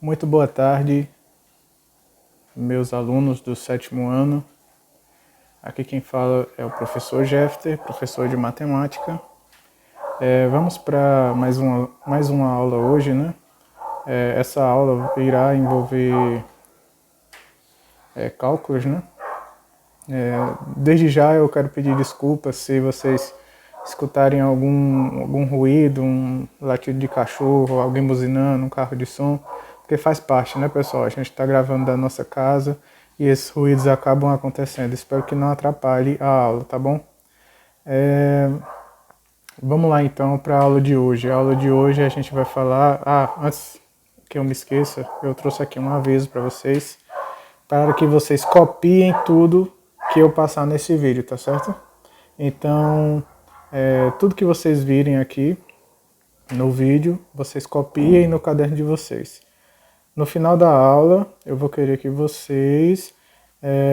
Muito boa tarde, meus alunos do 7º ano. Aqui quem fala é o professor Jeffter, professor de matemática. Vamos para mais uma aula hoje, né? Essa aula irá envolver cálculos, né? Desde já eu quero pedir desculpas se vocês escutarem algum ruído, um latido de cachorro, alguém buzinando, um carro de som, porque faz parte, né, pessoal? A gente está gravando da nossa casa e esses ruídos acabam acontecendo. Espero que não atrapalhe a aula, tá bom? Vamos lá então para a aula de hoje. A aula de hoje a gente vai falar... antes que eu me esqueça, eu trouxe aqui um aviso para vocês, para que vocês copiem tudo que eu passar nesse vídeo, tá certo? Então, tudo que vocês virem aqui no vídeo, vocês copiem no caderno de vocês. No final da aula, eu vou querer que vocês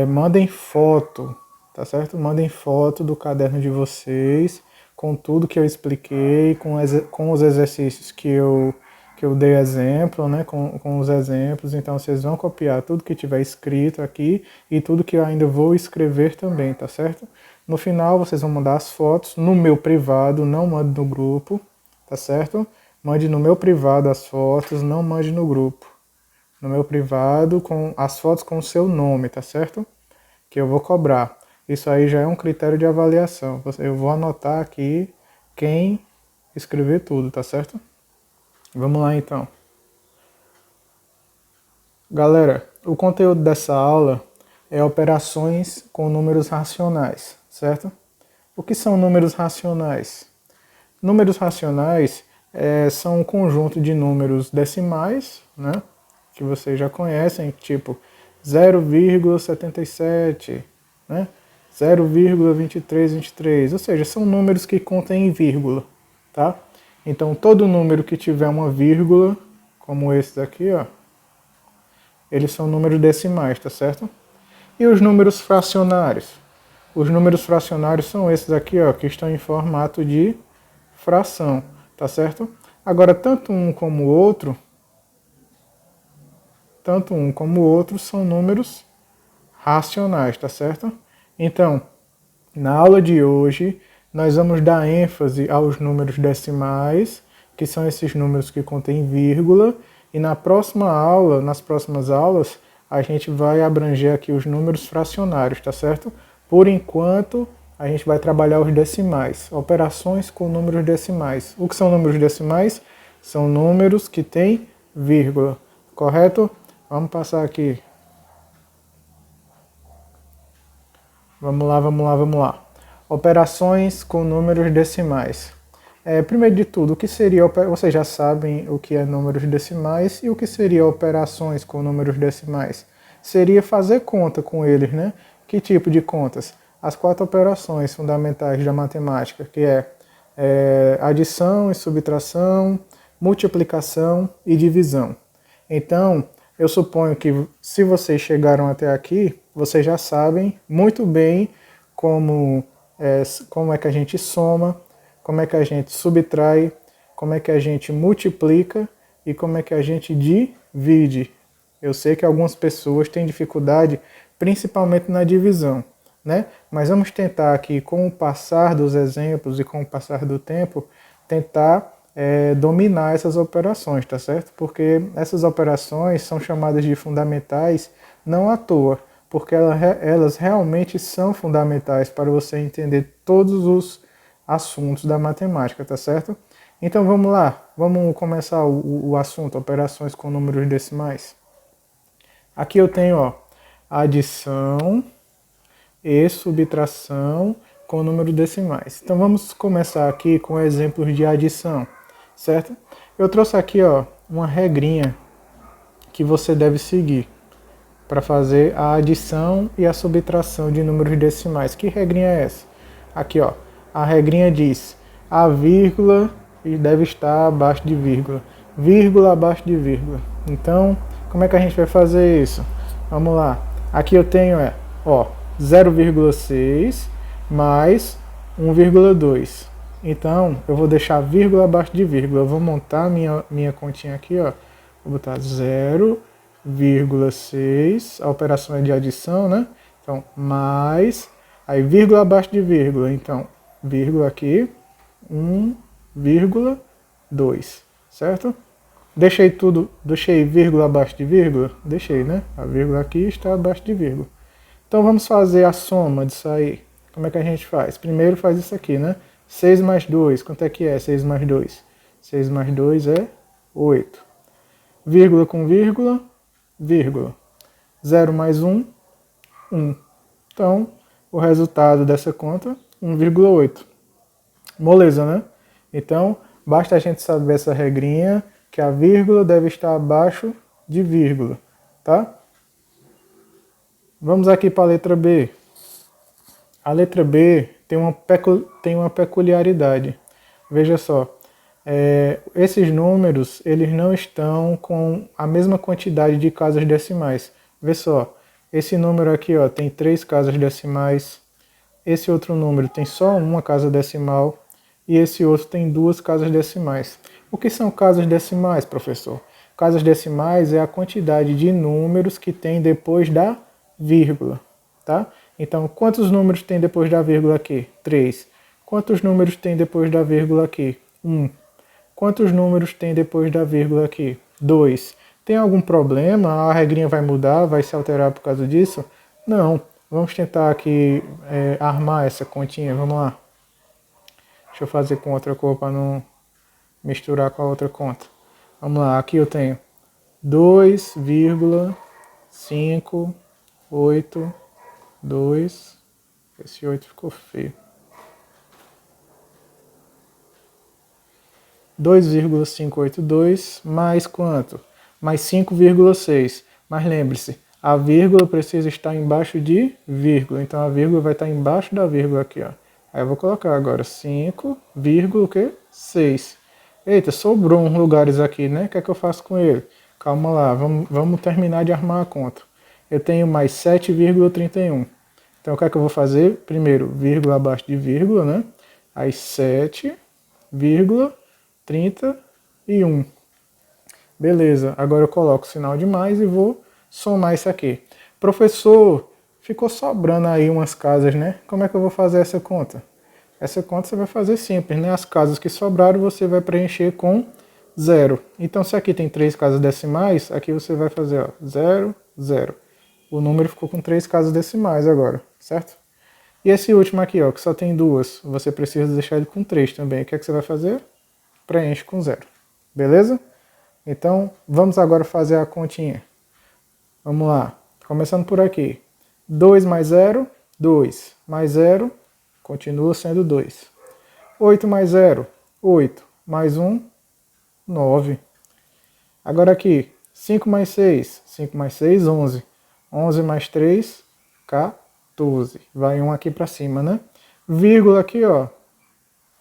mandem foto, tá certo? Mandem foto do caderno de vocês, com tudo que eu expliquei, com os exercícios que eu dei exemplo, né? Com os exemplos. Então, vocês vão copiar tudo que tiver escrito aqui e tudo que eu ainda vou escrever também, tá certo? No final, vocês vão mandar as fotos no meu privado, não mande no grupo, tá certo? Mande no meu privado as fotos, não mande no grupo. No meu privado, com as fotos com o seu nome, tá certo? Que eu vou cobrar. Isso aí já é um critério de avaliação. Eu vou anotar aqui quem escrever tudo, tá certo? Vamos lá então. Galera, o conteúdo dessa aula é operações com números racionais, certo? O que são números racionais? Números racionais são um conjunto de números decimais, né? Que vocês já conhecem, tipo 0,77, né? 0,2323, ou seja, são números que contêm vírgula, tá? Então, todo número que tiver uma vírgula, como esse daqui, ó, eles são números decimais, tá certo? E os números fracionários? Os números fracionários são esses aqui, ó, que estão em formato de fração, tá certo? Agora, tanto um como o outro são números racionais, tá certo? Então, na aula de hoje, nós vamos dar ênfase aos números decimais, que são esses números que contêm vírgula, e na próxima aula, nas próximas aulas, a gente vai abranger aqui os números fracionários, tá certo? Por enquanto, a gente vai trabalhar os decimais, operações com números decimais. O que são números decimais? São números que têm vírgula, correto? Vamos passar aqui. Vamos lá. Operações com números decimais. Primeiro de tudo, o que seria... Vocês já sabem o que é números decimais e o que seria operações com números decimais. Seria fazer conta com eles, né? Que tipo de contas? As 4 operações fundamentais da matemática, que é adição e subtração, multiplicação e divisão. Então, eu suponho que se vocês chegaram até aqui, vocês já sabem muito bem como é que a gente soma, como é que a gente subtrai, como é que a gente multiplica e como é que a gente divide. Eu sei que algumas pessoas têm dificuldade, principalmente na divisão, né? Mas vamos tentar aqui, com o passar dos exemplos e com o passar do tempo, tentar dominar essas operações, tá certo? Porque essas operações são chamadas de fundamentais não à toa, porque elas realmente são fundamentais para você entender todos os assuntos da matemática, tá certo? Então vamos lá, vamos começar o assunto, operações com números decimais. Aqui eu tenho, ó, adição e subtração com números decimais. Então vamos começar aqui com exemplos de adição, certo? Eu trouxe aqui, ó, uma regrinha que você deve seguir para fazer a adição e a subtração de números decimais. Que regrinha é essa? Aqui, ó, a regrinha diz: a vírgula deve estar abaixo de vírgula, vírgula abaixo de vírgula. Então, como é que a gente vai fazer isso? Vamos lá. Aqui eu tenho, ó, 0,6 mais 1,2. Então, eu vou deixar vírgula abaixo de vírgula. Eu vou montar minha continha aqui, ó. Vou botar 0,6, a operação é de adição, né? Então, mais, aí vírgula abaixo de vírgula, então, vírgula aqui, 1,2, certo? Deixei vírgula abaixo de vírgula? Deixei, né? A vírgula aqui está abaixo de vírgula. Então vamos fazer a soma disso aí. Como é que a gente faz? Primeiro faz isso aqui, né? 6 mais 2, quanto é que é 6 mais 2? 6 mais 2 é 8. Vírgula com vírgula, vírgula. 0 mais 1, 1. Então, o resultado dessa conta, 1,8. Moleza, né? Então, basta a gente saber essa regrinha, que a vírgula deve estar abaixo de vírgula, tá? Vamos aqui para a letra B. A letra B tem uma peculiaridade. Veja só, esses números eles não estão com a mesma quantidade de casas decimais. Vê só, esse número aqui ó, tem 3 casas decimais, esse outro número tem só uma casa decimal e esse outro tem 2 casas decimais. O que são casas decimais, professor? Casas decimais é a quantidade de números que tem depois da vírgula, tá? Então, quantos números tem depois da vírgula aqui? 3. Quantos números tem depois da vírgula aqui? 1. Quantos números tem depois da vírgula aqui? 2. Tem algum problema? A regrinha vai mudar, vai se alterar por causa disso? Não. Vamos tentar aqui armar essa continha, vamos lá. Deixa eu fazer com outra cor para não misturar com a outra conta. Vamos lá, aqui eu tenho 2,582. Esse 8 ficou feio. 2,582 mais quanto? Mais 5,6. Mas lembre-se, a vírgula precisa estar embaixo de vírgula. Então a vírgula vai estar embaixo da vírgula aqui, ó. Aí eu vou colocar agora 5,6. Eita, sobrou uns lugares aqui, né? O que é que eu faço com ele? Calma lá, vamos terminar de armar a conta. Eu tenho mais 7,31. Então o que é que eu vou fazer? Primeiro, vírgula abaixo de vírgula, né? Aí 7,31. Beleza, agora eu coloco o sinal de mais e vou somar isso aqui. Professor, ficou sobrando aí umas casas, né? Como é que eu vou fazer essa conta? Essa conta você vai fazer simples, né? As casas que sobraram você vai preencher com 0. Então se aqui tem 3 casas decimais, aqui você vai fazer ó, 0, 0. O número ficou com 3 casas decimais agora, certo? E esse último aqui, ó, que só tem 2, você precisa deixar ele com 3 também. O que é que você vai fazer? Preenche com 0. Beleza? Então, vamos agora fazer a continha. Vamos lá. Começando por aqui. 2 mais 0, 2. Mais 0, continua sendo 2. 8 mais 0, 8. Mais 1, 9. Agora aqui. 5 mais 6. 5 mais 6, 11. 11 mais 3, 14. Vai um aqui para cima, né? Vírgula aqui, ó.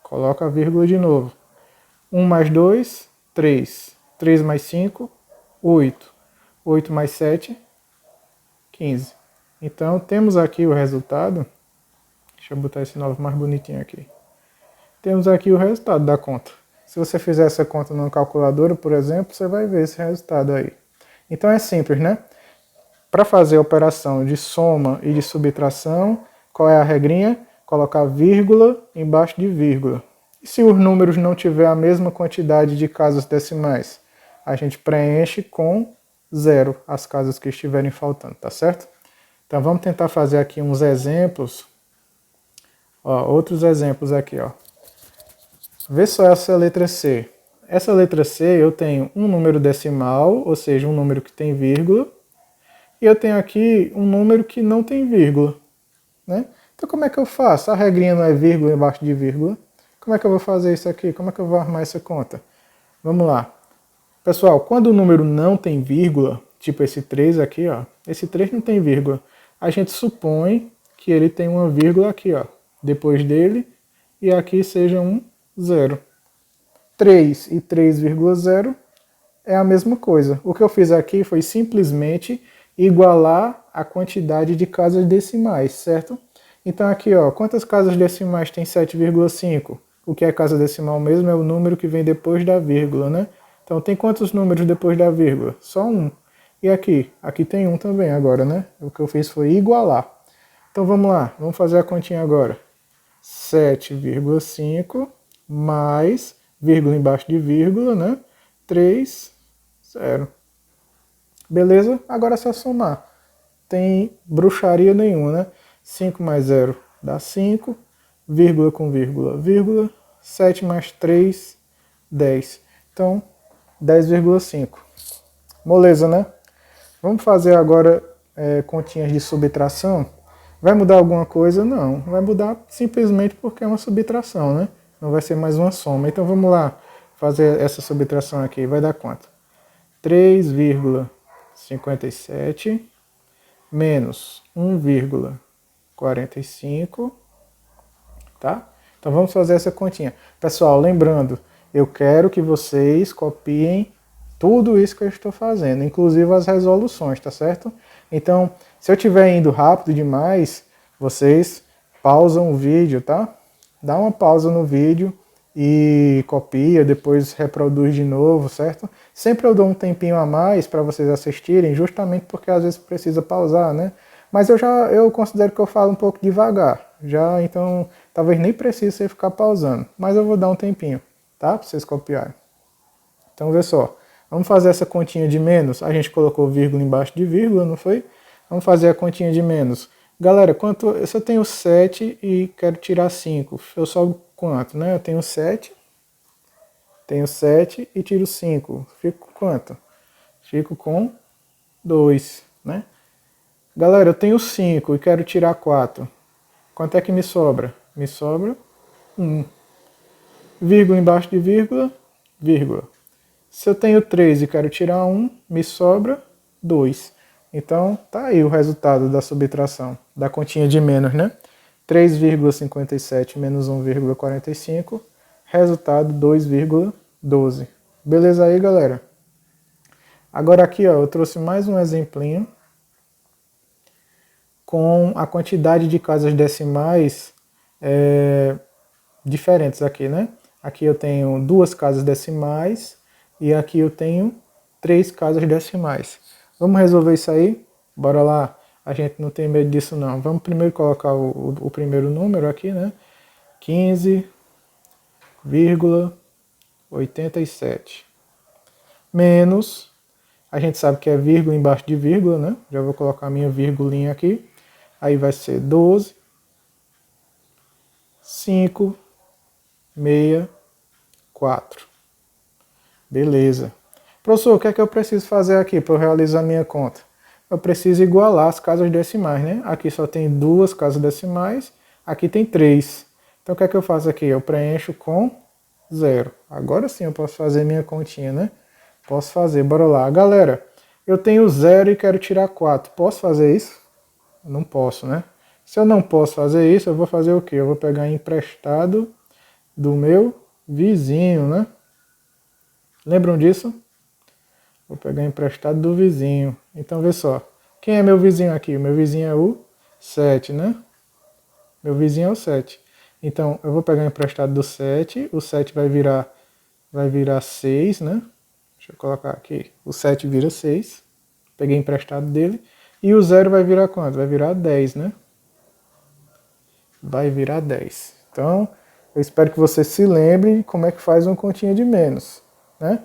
Coloca a vírgula de novo. 1 mais 2, 3. 3 mais 5, 8. 8 mais 7, 15. Então, temos aqui o resultado. Deixa eu botar esse 9 mais bonitinho aqui. Temos aqui o resultado da conta. Se você fizer essa conta numa calculadora, por exemplo, você vai ver esse resultado aí. Então, é simples, né? Para fazer a operação de soma e de subtração, qual é a regrinha? Colocar vírgula embaixo de vírgula. E se os números não tiverem a mesma quantidade de casas decimais? A gente preenche com 0 as casas que estiverem faltando, tá certo? Então vamos tentar fazer aqui uns exemplos. Ó, outros exemplos aqui, ó. Vê só essa letra C. Essa letra C eu tenho um número decimal, ou seja, um número que tem vírgula, e eu tenho aqui um número que não tem vírgula, né? Então como é que eu faço? A regrinha não é vírgula embaixo de vírgula. Como é que eu vou fazer isso aqui? Como é que eu vou armar essa conta? Vamos lá. Pessoal, quando o número não tem vírgula, tipo esse 3 aqui, ó, esse 3 não tem vírgula, a gente supõe que ele tem uma vírgula aqui, ó, depois dele, e aqui seja um 0. 3 e 3,0 é a mesma coisa. O que eu fiz aqui foi simplesmente igualar a quantidade de casas decimais, certo? Então aqui, ó, quantas casas decimais tem 7,5? O que é casa decimal mesmo é o número que vem depois da vírgula, né? Então tem quantos números depois da vírgula? Só um. E aqui? Aqui tem um também agora, né? O que eu fiz foi igualar. Então vamos lá, vamos fazer a continha agora. 7,5 mais, vírgula embaixo de vírgula, né? 3, 0. Beleza? Agora é só somar. Tem bruxaria nenhuma, né? 5 mais 0 dá 5, vírgula com vírgula, vírgula, 7 mais 3, 10. Então, 10,5. Moleza, né? Vamos fazer agora continhas de subtração. Vai mudar alguma coisa? Não. Vai mudar simplesmente porque é uma subtração, né? Não vai ser mais uma soma. Então vamos lá fazer essa subtração aqui. Vai dar quanto? 3,57 menos 1,45, tá? Então vamos fazer essa continha. Pessoal, lembrando, eu quero que vocês copiem tudo isso que eu estou fazendo, inclusive as resoluções, tá certo? Então, se eu estiver indo rápido demais, vocês pausam o vídeo, tá? Dá uma pausa no vídeo e copia, depois reproduz de novo, certo? Sempre eu dou um tempinho a mais para vocês assistirem, justamente porque às vezes precisa pausar, né? Mas eu considero que eu falo um pouco devagar, já, então talvez nem precise você ficar pausando, mas eu vou dar um tempinho, tá? Para vocês copiarem. Então, vê só. Vamos fazer essa continha de menos. A gente colocou vírgula embaixo de vírgula, não foi? Vamos fazer a continha de menos. Galera, se eu tenho 7 e quero tirar 5, eu sobro quanto, né? Eu tenho 7 e tiro 5. Fico com quanto? Fico com 2, né? Galera, eu tenho 5 e quero tirar 4. Quanto é que me sobra? Me sobra 1. Vírgula embaixo de vírgula, vírgula. Se eu tenho 3 e quero tirar 1, me sobra 2. Então, tá aí o resultado da subtração, da continha de menos, né? 3,57 menos 1,45, resultado 2,12. Beleza aí, galera? Agora aqui, ó, eu trouxe mais um exemplinho com a quantidade de casas decimais diferentes aqui, né? Aqui eu tenho 2 casas decimais e aqui eu tenho 3 casas decimais. Vamos resolver isso aí? Bora lá. A gente não tem medo disso não. Vamos primeiro colocar o primeiro número aqui, né? 15,87. Menos, a gente sabe que é vírgula embaixo de vírgula, né? Já vou colocar a minha virgulinha aqui. Aí vai ser 12, 5, 64. Beleza. Professor, o que é que eu preciso fazer aqui para eu realizar a minha conta? Eu preciso igualar as casas decimais, né? Aqui só tem 2 casas decimais, aqui tem 3. Então o que é que eu faço aqui? Eu preencho com 0. Agora sim eu posso fazer minha continha, né? Posso fazer, bora lá. Galera, eu tenho 0 e quero tirar 4. Posso fazer isso? Não posso, né? Se eu não posso fazer isso, eu vou fazer o quê? Eu vou pegar emprestado do meu vizinho, né? Lembram disso? Vou pegar emprestado do vizinho. Então, vê só. Quem é meu vizinho aqui? Meu vizinho é o 7, né? Meu vizinho é o 7. Então, eu vou pegar emprestado do 7. O 7 vai virar 6, né? Deixa eu colocar aqui. O 7 vira 6. Peguei emprestado dele. E o 0 vai virar quanto? Vai virar 10, né? Vai virar 10. Então, eu espero que você se lembre como é que faz uma continha de menos, né?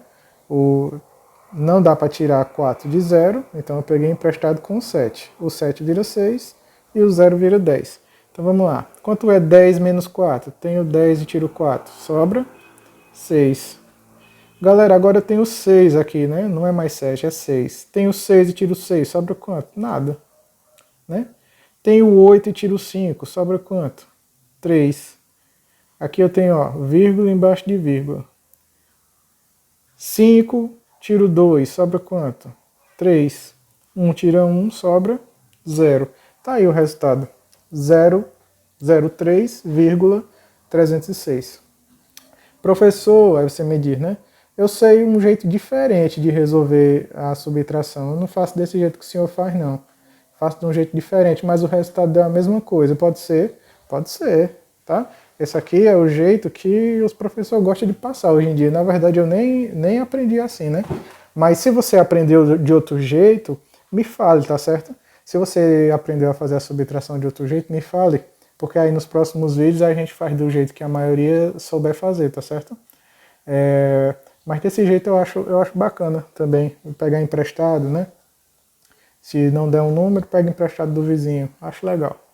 Não dá para tirar 4 de 0, então eu peguei emprestado com o 7. O 7 vira 6 e o 0 vira 10. Então vamos lá. Quanto é 10 menos 4? Tenho 10 e tiro 4. Sobra 6. Galera, agora eu tenho 6 aqui, né? Não é mais 7, é 6. Tenho 6 e tiro 6. Sobra quanto? Nada. Né? Tenho 8 e tiro 5. Sobra quanto? 3. Aqui eu tenho, ó, vírgula embaixo de vírgula. 5 tiro 2, sobra quanto? 3. 1 tira 1, sobra 0. Tá aí o resultado. 0,03,306. Professor, aí você me diz, né? Eu sei um jeito diferente de resolver a subtração. Eu não faço desse jeito que o senhor faz, não. Faço de um jeito diferente, mas o resultado é a mesma coisa. Pode ser? Pode ser, tá? Esse aqui é o jeito que os professores gostam de passar hoje em dia. Na verdade, eu nem aprendi assim, né? Mas se você aprendeu de outro jeito, me fale, tá certo? Se você aprendeu a fazer a subtração de outro jeito, me fale. Porque aí nos próximos vídeos a gente faz do jeito que a maioria souber fazer, tá certo? Mas desse jeito eu acho bacana também, pegar emprestado, né? Se não der um número, pega emprestado do vizinho. Acho legal.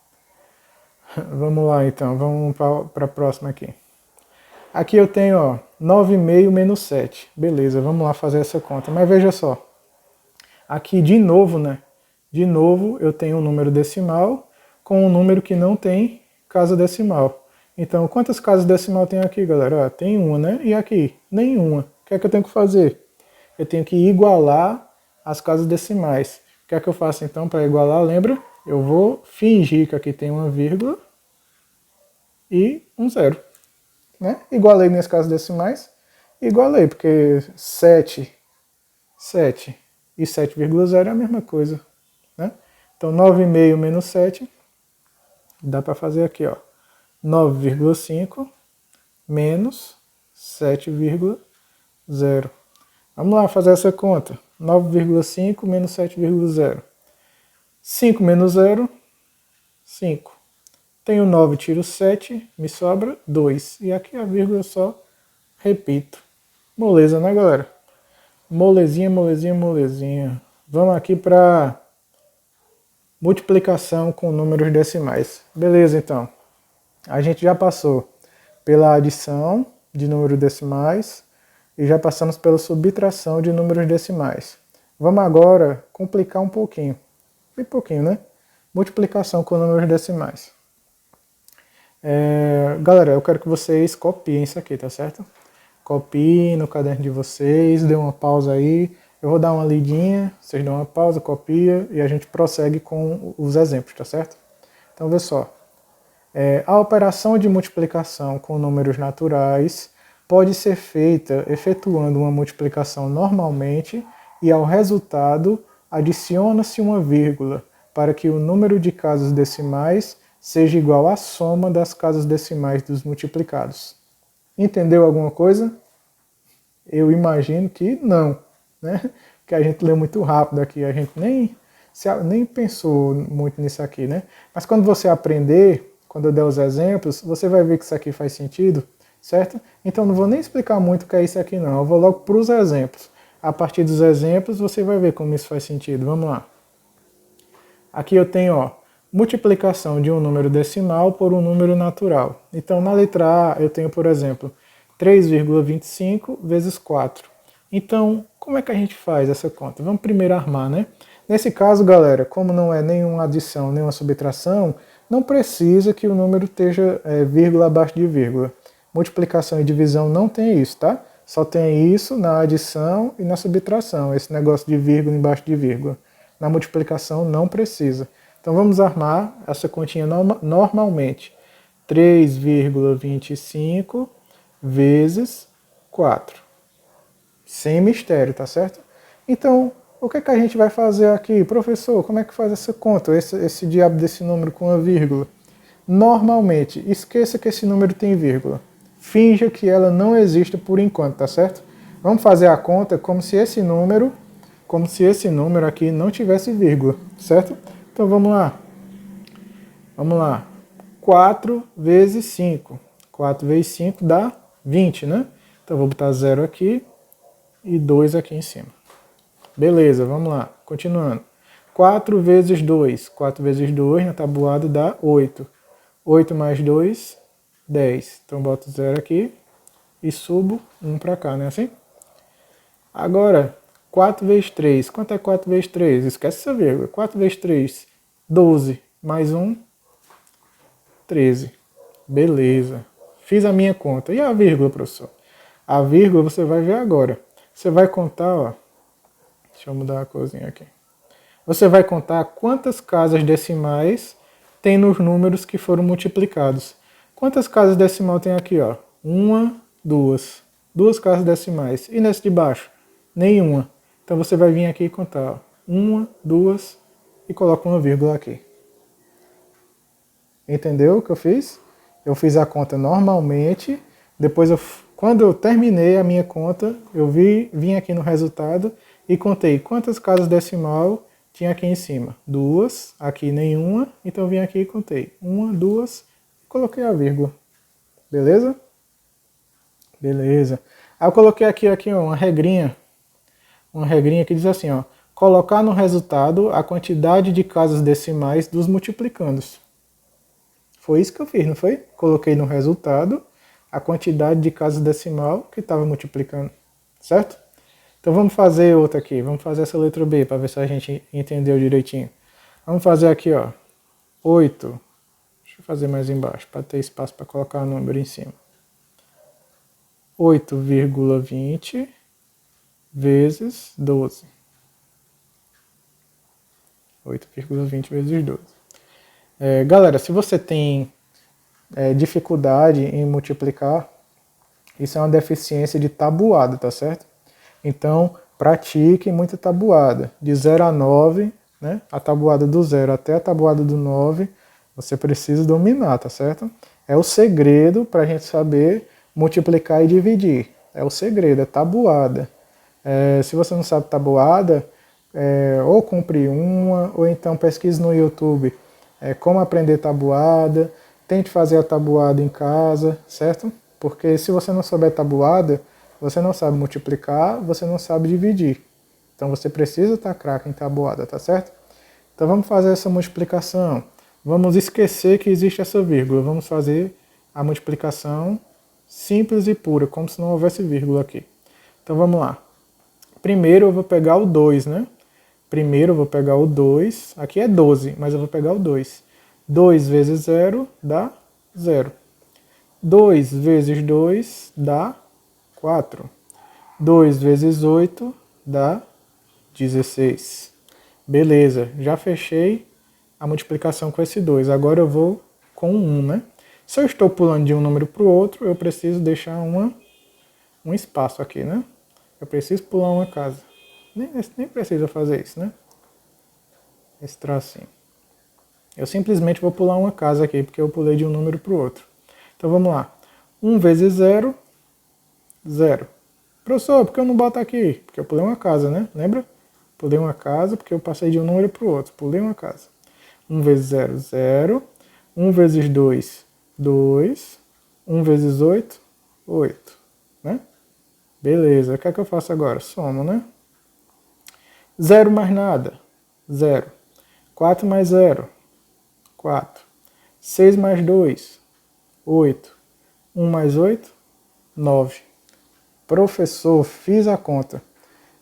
Vamos lá então, vamos para a próxima aqui. Aqui eu tenho, ó, 9,5 menos 7. Beleza, vamos lá fazer essa conta. Mas veja só, aqui de novo, né? De novo eu tenho um número decimal com um número que não tem casa decimal. Então, quantas casas decimal tem aqui, galera? Ó, tem uma, né? E aqui? Nenhuma. O que é que eu tenho que fazer? Eu tenho que igualar as casas decimais. O que é que eu faço então para igualar? Lembra? Eu vou fingir que aqui tem uma vírgula e um zero. Né? Igualei minhas casas decimais. Igualei, porque 7 e 7,0 é a mesma coisa. Né? Então 9,5 menos 7 dá para fazer aqui, ó. 9,5 menos 7,0. Vamos lá fazer essa conta. 9,5 menos 7,0. 5 menos 0, 5. Tenho 9, tiro 7, me sobra 2. E aqui a vírgula eu só repito. Moleza, né, galera? Molezinha, molezinha, molezinha. Vamos aqui para multiplicação com números decimais. Beleza, então. A gente já passou pela adição de números decimais e já passamos pela subtração de números decimais. Vamos agora complicar um pouquinho. Bem pouquinho, né? Multiplicação com números decimais. Galera, eu quero que vocês copiem isso aqui, tá certo? Copiem no caderno de vocês, dê uma pausa aí. Eu vou dar uma lidinha, vocês dão uma pausa, copia e a gente prossegue com os exemplos, tá certo? Então, vê só. A operação de multiplicação com números naturais pode ser feita efetuando uma multiplicação normalmente e ao resultado adiciona-se uma vírgula para que o número de casas decimais seja igual à soma das casas decimais dos multiplicados. Entendeu alguma coisa? Eu imagino que não, né? Que a gente lê muito rápido aqui, a gente nem pensou muito nisso aqui, né? Mas quando você aprender, quando eu der os exemplos, você vai ver que isso aqui faz sentido, certo? Então não vou nem explicar muito o que é isso aqui não, eu vou logo para os exemplos. A partir dos exemplos você vai ver como isso faz sentido. Vamos lá. Aqui eu tenho, ó, multiplicação de um número decimal por um número natural. Então na letra A eu tenho, por exemplo, 3,25 vezes 4. Então, como é que a gente faz essa conta? Vamos primeiro armar, né? Nesse caso, galera, como não é nenhuma adição, nenhuma subtração, não precisa que o número esteja vírgula abaixo de vírgula. Multiplicação e divisão não tem isso, tá? Só tem isso na adição e na subtração, esse negócio de vírgula embaixo de vírgula. Na multiplicação não precisa. Então vamos armar essa continha normalmente. 3,25 vezes 4. Sem mistério, tá certo? Então, o que é que a gente vai fazer aqui? Professor, como é que faz essa conta? Esse diabo desse número com uma vírgula? Normalmente, esqueça que esse número tem vírgula. Finja que ela não existe por enquanto, tá certo? Vamos fazer a conta como se esse número aqui não tivesse vírgula, certo? Então vamos lá. Vamos lá. 4 vezes 5. 4 vezes 5 dá 20, né? Então vou botar 0 aqui e 2 aqui em cima. Beleza, vamos lá. Continuando. 4 vezes 2. 4 vezes 2 na tabuada dá 8. 8 mais 2, 10. Então boto 0 aqui e subo 1 para cá, não é assim? Agora, 4 vezes 3. Quanto é 4 vezes 3? Esquece essa vírgula. 4 vezes 3, 12. Mais 1, 13. Beleza. Fiz a minha conta. E a vírgula, professor? A vírgula você vai ver agora. Você vai contar, ó. Deixa eu mudar a corzinha aqui. Você vai contar quantas casas decimais tem nos números que foram multiplicados. Quantas casas decimal tem aqui, ó? 1, 2. 2 casas decimais. E nesse de baixo? Nenhuma. Então você vai vir aqui e contar, ó. 1, 2 e coloca uma vírgula aqui. Entendeu o que eu fiz? eu fiz a conta normalmente, depois quando eu terminei a minha conta, eu vim aqui no resultado e contei quantas casas decimal tinha aqui em cima. 2, aqui nenhuma, então eu vim aqui e contei. 1, 2, e coloquei a vírgula. Beleza? Beleza. Aí eu coloquei aqui ó, uma regrinha que diz assim, ó, colocar no resultado a quantidade de casas decimais dos multiplicandos. Foi isso que eu fiz, não foi? Coloquei no resultado a quantidade de casas decimal que estava multiplicando, certo? Então vamos fazer outra aqui, vamos fazer essa letra B para ver se a gente entendeu direitinho. Vamos fazer aqui, ó, 8, deixa eu fazer mais embaixo para ter espaço para colocar o número em cima. 8,20 vezes 12. 8,20 vezes 12. Galera, se você tem dificuldade em multiplicar, isso é uma deficiência de tabuada, tá certo? Então, pratique muita tabuada. De 0 a 9, né? A tabuada do 0 até a tabuada do 9, você precisa dominar, tá certo? É o segredo para a gente saber multiplicar e dividir. É o segredo, é tabuada. Se você não sabe tabuada, ou compre uma, ou então pesquise no YouTube como aprender tabuada, tente fazer a tabuada em casa, certo? Porque se você não souber tabuada, você não sabe multiplicar, você não sabe dividir. Então você precisa estar craque em tabuada, tá certo? Então vamos fazer essa multiplicação. Vamos esquecer que existe essa vírgula. Vamos fazer a multiplicação simples e pura, como se não houvesse vírgula aqui. Então vamos lá. Primeiro eu vou pegar o 2, né? Primeiro eu vou pegar o 2. Aqui é 12, mas eu vou pegar o 2. 2 vezes 0 dá 0. 2 vezes 2 dá 4. 2 vezes 8 dá 16. Beleza, já fechei a multiplicação com esse 2. Agora eu vou com 1, né? Se eu estou pulando de um número para o outro, eu preciso deixar um espaço aqui, né? Eu preciso pular uma casa. Nem precisa fazer isso, né? Esse tracinho. Eu simplesmente vou pular uma casa aqui, porque eu pulei de um número para o outro. Então vamos lá. 1 vezes 0, 0. Professor, por que eu não boto aqui? Porque eu pulei uma casa, né? Lembra? Pulei uma casa porque eu passei de um número para o outro. Pulei uma casa. 1 vezes 0, 0. 1 vezes 2, 2. 1 vezes 8, 8. Né? Beleza. O que é que eu faço agora? Somo, né? 0 mais nada, 0. 4 mais 0, 4. 6 mais 2, 8. 1 mais 8, 9. Professor, fiz a conta.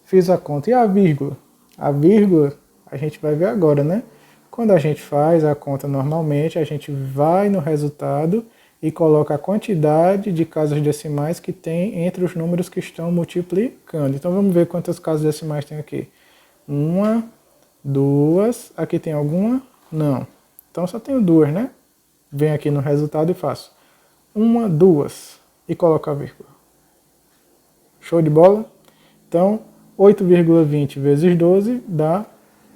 Fiz a conta. E a vírgula? A vírgula a gente vai ver agora, né? Quando a gente faz a conta normalmente, a gente vai no resultado e coloca a quantidade de casas decimais que tem entre os números que estão multiplicando. Então vamos ver quantas casas decimais tem aqui. 1, 2, aqui tem alguma? Não. Então só tenho 2, né? Venho aqui no resultado e faço 1, 2 e coloco a vírgula. Show de bola? Então 8,20 vezes 12 dá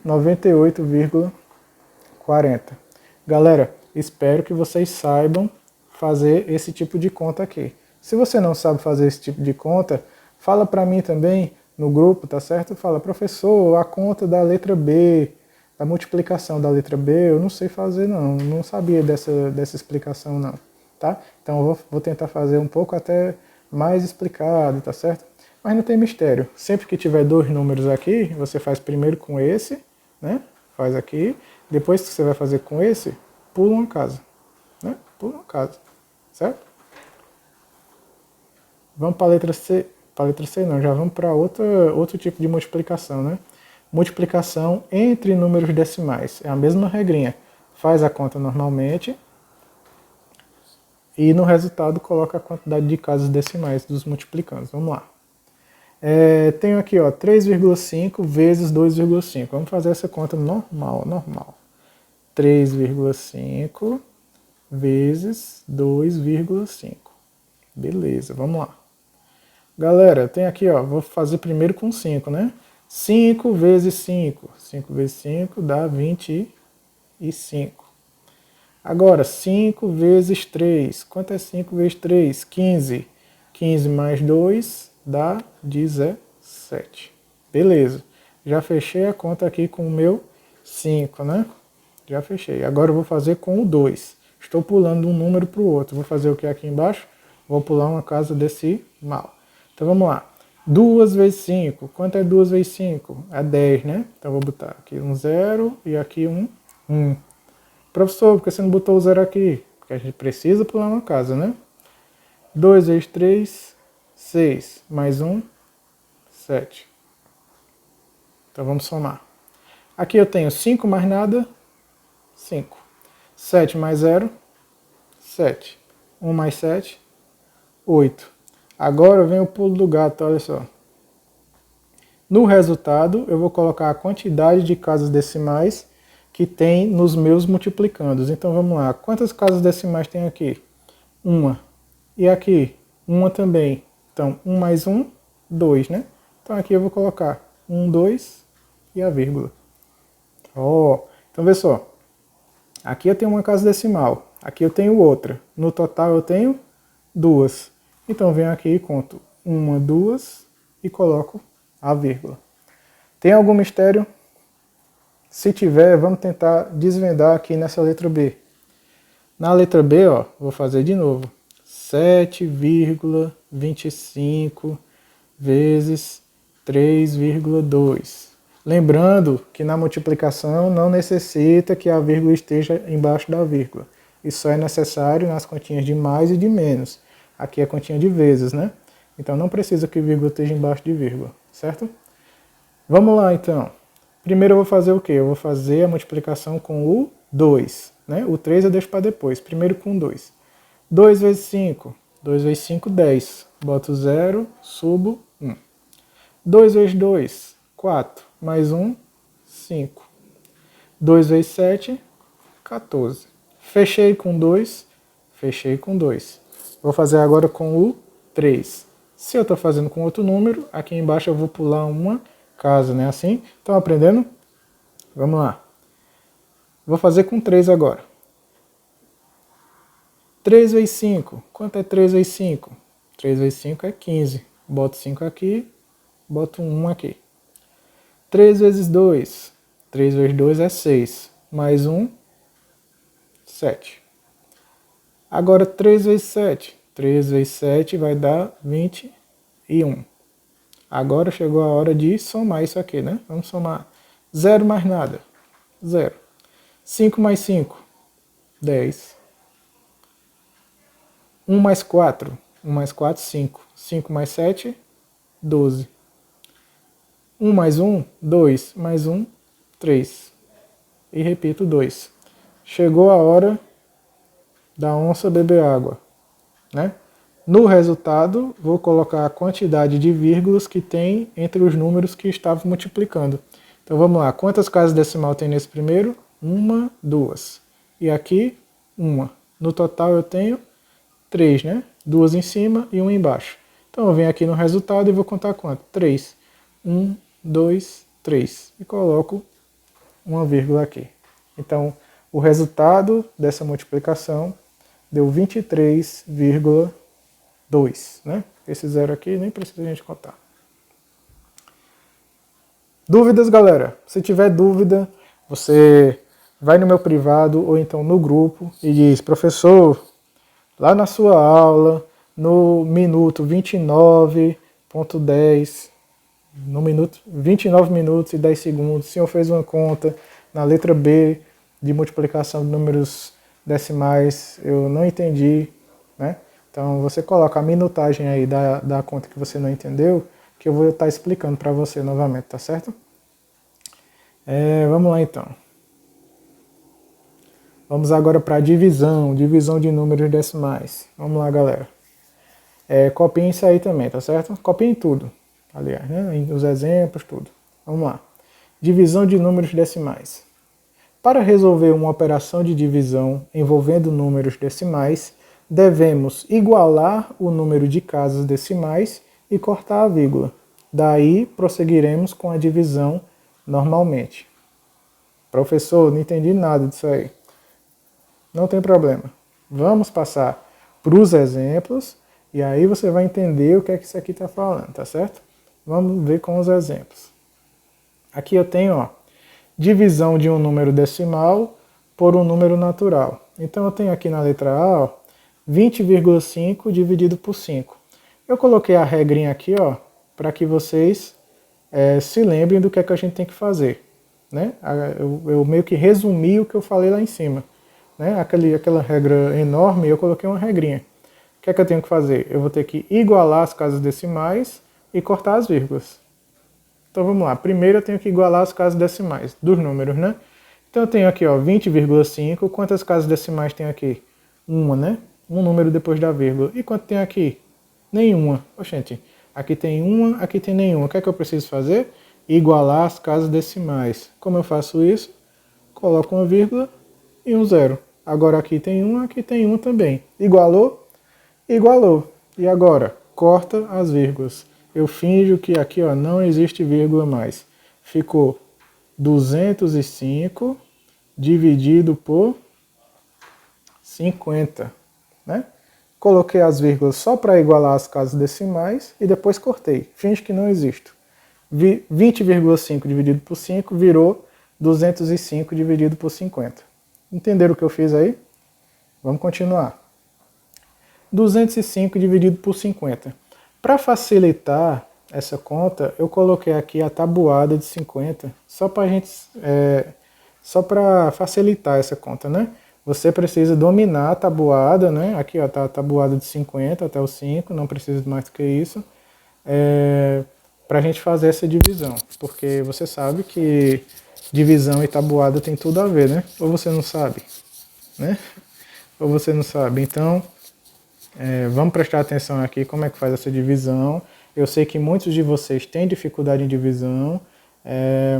98,40. Galera, espero que vocês saibam fazer esse tipo de conta aqui. Se você não sabe fazer esse tipo de conta, fala para mim também no grupo, tá certo? Fala, professor, a conta da letra B, a multiplicação da letra B, eu não sei fazer não sabia dessa explicação não, tá? Então eu vou tentar fazer um pouco até mais explicado, tá certo? Mas não tem mistério. Sempre que tiver dois números aqui, você faz primeiro com esse, né? Faz aqui. Depois que você vai fazer com esse, pula uma casa, né? Pula uma casa, certo? Vamos para a letra C. Para a letra C não, já vamos para outro tipo de multiplicação, né? Multiplicação entre números decimais. É a mesma regrinha. Faz a conta normalmente e no resultado coloca a quantidade de casas decimais dos multiplicandos. Vamos lá. Tenho aqui, ó, 3,5 vezes 2,5. Vamos fazer essa conta normal. 3,5 vezes 2,5. Beleza, vamos lá. Galera, tem aqui, ó, vou fazer primeiro com 5, né? 5 vezes 5. 5 vezes 5 dá 25. Agora, 5 vezes 3. Quanto é 5 vezes 3? 15. 15 mais 2 dá 17. Beleza. Já fechei a conta aqui com o meu 5, né? Já fechei. Agora eu vou fazer com o 2. Estou pulando de um número para o outro. Vou fazer o que aqui embaixo? Vou pular uma casa decimal. Então vamos lá. 2 vezes 5. Quanto é 2 vezes 5? É 10, né? Então vou botar aqui um 0 e aqui um 1. Professor, por que você não botou o 0 aqui? Porque a gente precisa pular uma casa, né? 2 vezes 3, 6. Mais 1, 7. Então vamos somar. Aqui eu tenho 5 mais nada, 5. 7 mais 0, 7. 1 mais 7, 8. Agora vem o pulo do gato, olha só. No resultado, eu vou colocar a quantidade de casas decimais que tem nos meus multiplicandos. Então vamos lá. Quantas casas decimais tem aqui? Uma. E aqui? Uma também. Então, 1 mais 1, 2, né? Então aqui eu vou colocar 1, 2 e a vírgula. Então vê só. Aqui eu tenho uma casa decimal. Aqui eu tenho outra. No total eu tenho 2. Então venho aqui e conto 1, 2 e coloco a vírgula. Tem algum mistério? Se tiver, vamos tentar desvendar aqui nessa letra B. Na letra B, ó, vou fazer de novo. 7,25 vezes 3,2. Lembrando que na multiplicação não necessita que a vírgula esteja embaixo da vírgula. Isso só é necessário nas continhas de mais e de menos. Aqui é a continha de vezes, né? Então não precisa que vírgula esteja embaixo de vírgula, certo? Vamos lá então. Primeiro eu vou fazer o quê? Eu vou fazer a multiplicação com o 2, né? O 3 eu deixo para depois. Primeiro com 2. 2 vezes 5. 2 vezes 5, 10. Boto 0, subo 1. 2 vezes 2, 4. Mais 1, 5. 2 vezes 7, 14. Fechei com 2, fechei com 2. Vou fazer agora com o 3. Se eu estou fazendo com outro número, aqui embaixo eu vou pular uma casa, né? Assim. Estão aprendendo? Vamos lá. Vou fazer com 3 agora. 3 vezes 5. Quanto é 3 vezes 5? 3 vezes 5 é 15. Boto 5 aqui, boto 1 aqui. 3 vezes 2. 3 vezes 2 é 6. Mais 1, 7. Agora 3 vezes 7. 3 vezes 7 vai dar 21. Agora chegou a hora de somar isso aqui, né? Vamos somar. 0 mais nada. 0. 5 mais 5. 10. 1 mais 4. 1 mais 4, 5. 5 mais 7, 12. 1 mais 1, 2. Mais 1, 3. E repito 2. Chegou a hora da onça beber água, né? No resultado, vou colocar a quantidade de vírgulas que tem entre os números que estavam multiplicando. Então vamos lá, quantas casas decimal tem nesse primeiro? 1, 2. E aqui, 1. No total eu tenho 3, né? 2 em cima e 1 embaixo. Então eu venho aqui no resultado e vou contar quanto? 3. 1, 2, 3. E coloco uma vírgula aqui. Então, o resultado dessa multiplicação deu 23,2, né? Esse zero aqui nem precisa a gente contar. Dúvidas, galera? Se tiver dúvida, você vai no meu privado ou então no grupo e diz: professor, lá na sua aula, no minuto 29.10, no minuto 29 minutos e 10 segundos, o senhor fez uma conta na letra B de multiplicação de números decimais, eu não entendi, né? Então você coloca a minutagem aí da conta que você não entendeu, que eu vou estar explicando para você novamente, tá certo? Vamos lá então. Vamos agora para a divisão de números decimais. Vamos lá, galera. Copiem isso aí também, tá certo? Copiem tudo, aliás, né? Os exemplos, tudo. Vamos lá. Divisão de números decimais. Para resolver uma operação de divisão envolvendo números decimais, devemos igualar o número de casas decimais e cortar a vírgula. Daí, prosseguiremos com a divisão normalmente. Professor, não entendi nada disso aí. Não tem problema. Vamos passar para os exemplos e aí você vai entender o que é que isso aqui está falando, tá certo? Vamos ver com os exemplos. Aqui eu tenho, ó, divisão de um número decimal por um número natural. Então eu tenho aqui na letra A, ó, 20,5 dividido por 5. Eu coloquei a regrinha aqui, ó, para que vocês se lembrem do que é que a gente tem que fazer. Né? Eu meio que resumi o que eu falei lá em cima. Né? Aquela regra enorme, eu coloquei uma regrinha. O que é que eu tenho que fazer? Eu vou ter que igualar as casas decimais e cortar as vírgulas. Então vamos lá. Primeiro eu tenho que igualar as casas decimais dos números, né? Então eu tenho aqui, ó, 20,5. Quantas casas decimais tem aqui? Uma, né? Um número depois da vírgula. E quanto tem aqui? Nenhuma. Oxente, aqui tem uma, aqui tem nenhuma. O que é que eu preciso fazer? Igualar as casas decimais. Como eu faço isso? Coloco uma vírgula e um zero. Agora aqui tem um também. Igualou? Igualou. E agora? Corta as vírgulas. Eu finjo que aqui, ó, não existe vírgula mais. Ficou 205 dividido por 50, né? Coloquei as vírgulas só para igualar as casas decimais e depois cortei. Finge que não existe. 20,5 dividido por 5 virou 205 dividido por 50. Entenderam o que eu fiz aí? Vamos continuar. 205 dividido por 50. Para facilitar essa conta, eu coloquei aqui a tabuada de 50, só para facilitar essa conta, né? Você precisa dominar a tabuada, né? Aqui está a tabuada de 50 até o 5, não precisa mais do que isso, para a gente fazer essa divisão, porque você sabe que divisão e tabuada tem tudo a ver, né? Ou você não sabe, né? Ou você não sabe. Então, vamos prestar atenção aqui como é que faz essa divisão. Eu sei que muitos de vocês têm dificuldade em divisão,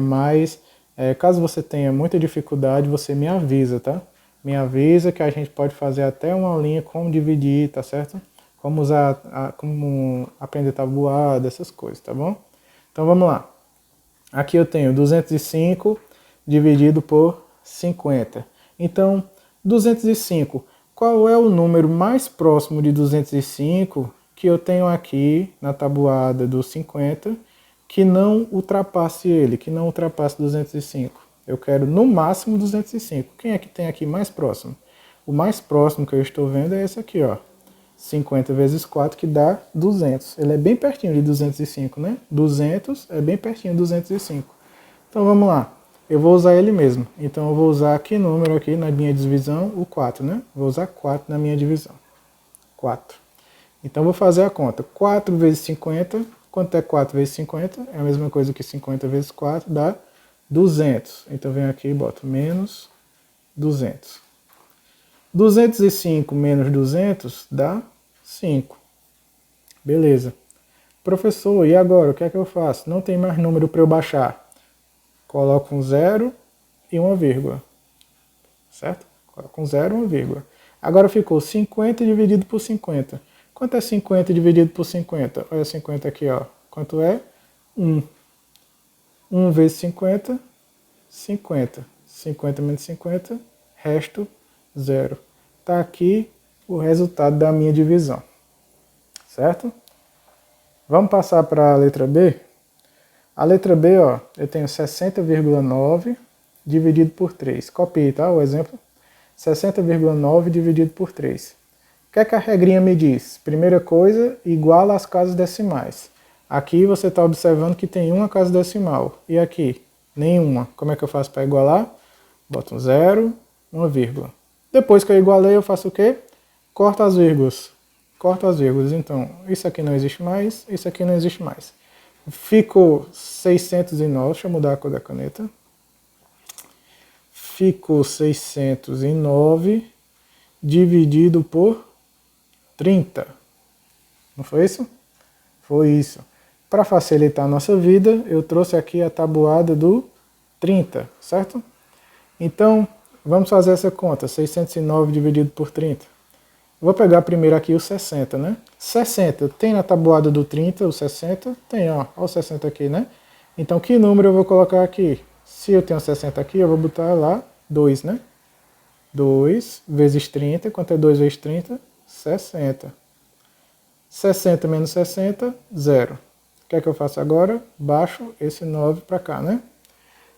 mas caso você tenha muita dificuldade, você me avisa, tá? Me avisa que a gente pode fazer até uma linha como dividir, tá certo? Como usar, como aprender tabuada, essas coisas, tá bom? Então vamos lá. Aqui eu tenho 205 dividido por 50. Então, 205, qual é o número mais próximo de 205 que eu tenho aqui na tabuada do 50 que não ultrapasse ele, que não ultrapasse 205? Eu quero no máximo 205. Quem é que tem aqui mais próximo? O mais próximo que eu estou vendo é esse aqui, ó. 50 vezes 4, que dá 200. Ele é bem pertinho de 205, né? 200 é bem pertinho de 205. Então vamos lá. Eu vou usar ele mesmo. Então eu vou usar que número aqui na minha divisão? O 4, né? Vou usar 4 na minha divisão. 4. Então vou fazer a conta. 4 vezes 50. Quanto é 4 vezes 50? É a mesma coisa que 50 vezes 4, dá 200. Então venho aqui e boto menos 200. 205 menos 200 dá 5. Beleza. Professor, e agora? O que é que eu faço? Não tem mais número para eu baixar. Coloco um zero e uma vírgula. Certo? Coloco um zero e uma vírgula. Agora ficou 50 dividido por 50. Quanto é 50 dividido por 50? Olha 50 aqui, ó. Quanto é? 1. 1 vezes 50, 50. 50 menos 50, resto 0. Está aqui o resultado da minha divisão. Certo? Vamos passar para a letra B? A letra B, ó, eu tenho 60,9 dividido por 3. Copiei, tá? O exemplo. 60,9 dividido por 3. O que é que a regrinha me diz? Primeira coisa, iguala as casas decimais. Aqui você está observando que tem uma casa decimal. E aqui? Nenhuma. Como é que eu faço para igualar? Boto um zero, uma vírgula. Depois que eu igualei, eu faço o quê? Corto as vírgulas. Corto as vírgulas. Então, isso aqui não existe mais, isso aqui não existe mais. Ficou 609, deixa eu mudar a cor da caneta. Ficou 609 dividido por 30. Não foi isso? Foi isso. Para facilitar a nossa vida, eu trouxe aqui a tabuada do 30, certo? Então, vamos fazer essa conta. 609 dividido por 30. Vou pegar primeiro aqui o 60, né? 60, tem na tabuada do 30 o 60? Tem, ó. Olha o 60 aqui, né? Então, que número eu vou colocar aqui? Se eu tenho 60 aqui, eu vou botar lá 2, né? 2 vezes 30. Quanto é 2 vezes 30? 60. 60 menos 60, 0. O que é que eu faço agora? Baixo esse 9 para cá, né?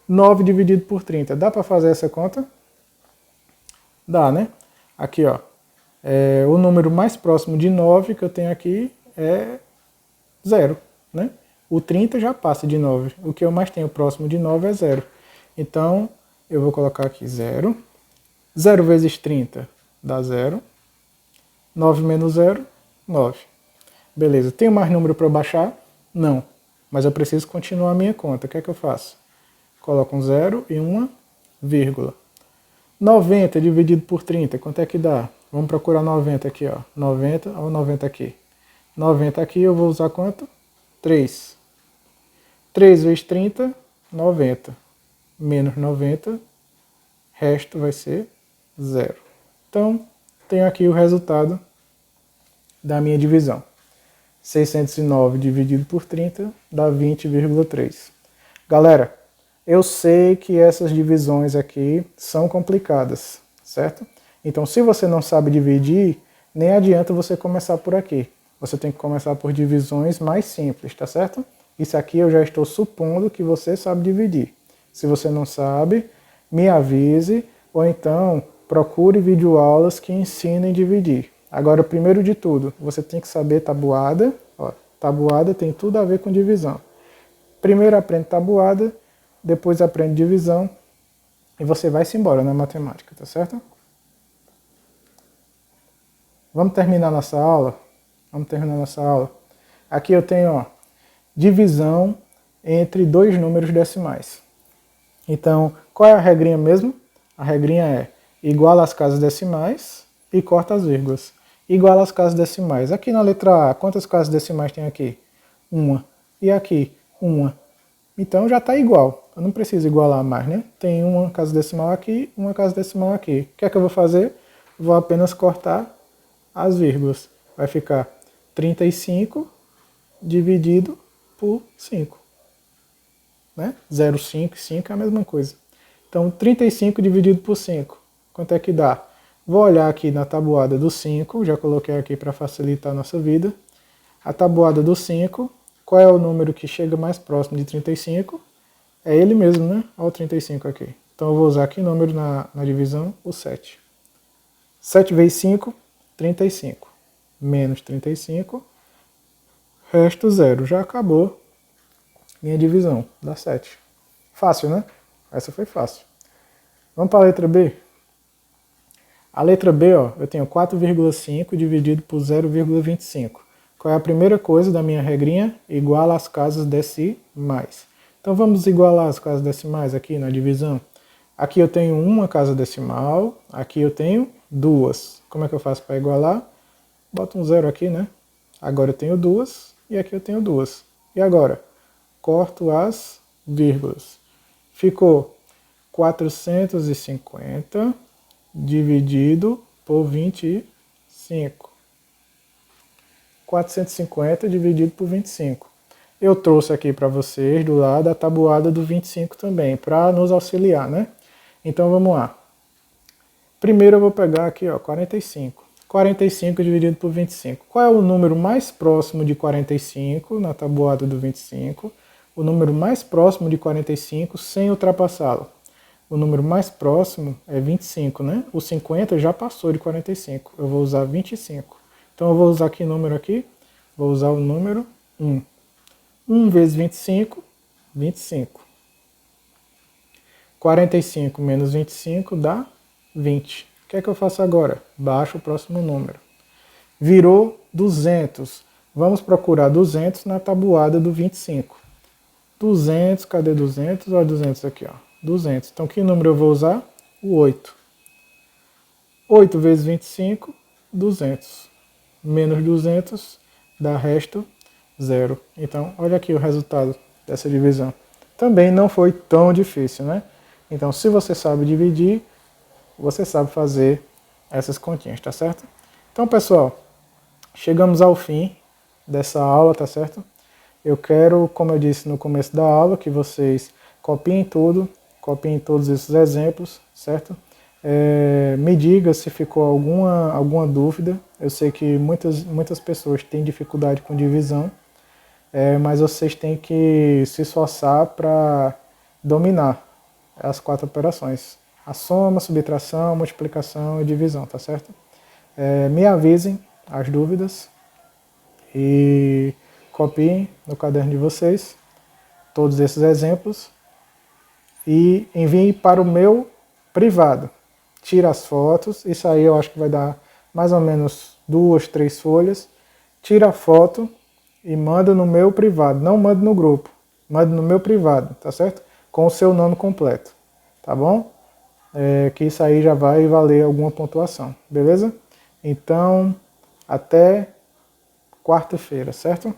9 dividido por 30. Dá para fazer essa conta? Dá, né? Aqui, ó. O número mais próximo de 9 que eu tenho aqui é 0, né? O 30 já passa de 9. O que eu mais tenho próximo de 9 é 0. Então, eu vou colocar aqui 0. 0 vezes 30 dá 0. 9 menos 0, 9. Beleza. Tenho mais número para baixar? Não. Mas eu preciso continuar a minha conta. O que é que eu faço? Coloco um 0 e uma vírgula. 90 dividido por 30, quanto é que dá? Vamos procurar 90 aqui, ó. 90, ou 90 aqui. 90 aqui eu vou usar quanto? 3. 3 vezes 30, 90. Menos 90, resto vai ser 0. Então, tenho aqui o resultado da minha divisão. 609 dividido por 30 dá 20,3. Galera, eu sei que essas divisões aqui são complicadas, certo? Então, se você não sabe dividir, nem adianta você começar por aqui. Você tem que começar por divisões mais simples, tá certo? Isso aqui eu já estou supondo que você sabe dividir. Se você não sabe, me avise, ou então procure videoaulas que ensinem a dividir. Agora, primeiro de tudo, você tem que saber tabuada. Ó, tabuada tem tudo a ver com divisão. Primeiro aprende tabuada, depois aprende divisão, e você vai-se embora na matemática, tá certo? Vamos terminar nossa aula? Vamos terminar nossa aula. Aqui eu tenho, ó, divisão entre dois números decimais. Então, qual é a regrinha mesmo? A regrinha é iguala as casas decimais e corta as vírgulas. Iguala as casas decimais. Aqui na letra A, quantas casas decimais tem aqui? Uma. E aqui? Uma. Então já está igual. Eu não preciso igualar mais, né? Tem uma casa decimal aqui, uma casa decimal aqui. O que é que eu vou fazer? Vou apenas cortar as vírgulas. Vai ficar 35 dividido por 5. Né? 0,5 e 5 é a mesma coisa. Então, 35 dividido por 5. Quanto é que dá? Vou olhar aqui na tabuada do 5, já coloquei aqui para facilitar a nossa vida. A tabuada do 5, qual é o número que chega mais próximo de 35? É ele mesmo, né? Olha o 35 aqui. Então eu vou usar aqui o número na divisão, o 7. 7 vezes 5, 35. Menos 35, resto 0. Já acabou minha divisão, dá 7. Fácil, né? Essa foi fácil. Vamos para a letra B? A letra B, ó, eu tenho 4,5 dividido por 0,25. Qual é a primeira coisa da minha regrinha? Iguala as casas decimais. Então vamos igualar as casas decimais aqui na divisão. Aqui eu tenho uma casa decimal, aqui eu tenho duas. Como é que eu faço para igualar? Boto um 0 aqui, né? Agora eu tenho duas e aqui eu tenho duas. E agora? Corto as vírgulas. Ficou 450 dividido por 25. 450 dividido por 25. Eu trouxe aqui para vocês do lado a tabuada do 25 também, para nos auxiliar, né? Então vamos lá. Primeiro eu vou pegar aqui, ó, 45. 45 dividido por 25. Qual é o número mais próximo de 45 na tabuada do 25? O número mais próximo de 45 sem ultrapassá-lo. O número mais próximo é 25, né? O 50 já passou de 45. Eu vou usar 25. Então eu vou usar que número aqui? Vou usar o número 1. 1 vezes 25, 25. 45 menos 25 dá 20. O que é que eu faço agora? Baixo o próximo número. Virou 200. Vamos procurar 200 na tabuada do 25. 200, cadê 200? Olha 200 aqui, ó. 200. Então que número eu vou usar? O 8. 8 vezes 25, 200. Menos 200 dá resto 0. Então, olha aqui o resultado dessa divisão. Também não foi tão difícil, né? Então, se você sabe dividir, você sabe fazer essas continhas, tá certo? Então, pessoal, chegamos ao fim dessa aula, tá certo? Eu quero, como eu disse no começo da aula, que vocês copiem tudo, copiem todos esses exemplos, certo? Me diga se ficou alguma dúvida. Eu sei que muitas pessoas têm dificuldade com divisão, mas vocês têm que se esforçar para dominar as 4 operações. A soma, subtração, multiplicação e divisão, tá certo? Me avisem as dúvidas e copiem no caderno de vocês todos esses exemplos e enviem para o meu privado. Tira as fotos, isso aí eu acho que vai dar mais ou menos 2, 3 folhas. Tira a foto e manda no meu privado, não manda no grupo, manda no meu privado, tá certo? Com o seu nome completo, tá bom? Que isso aí já vai valer alguma pontuação, beleza? Então, até quarta-feira, certo?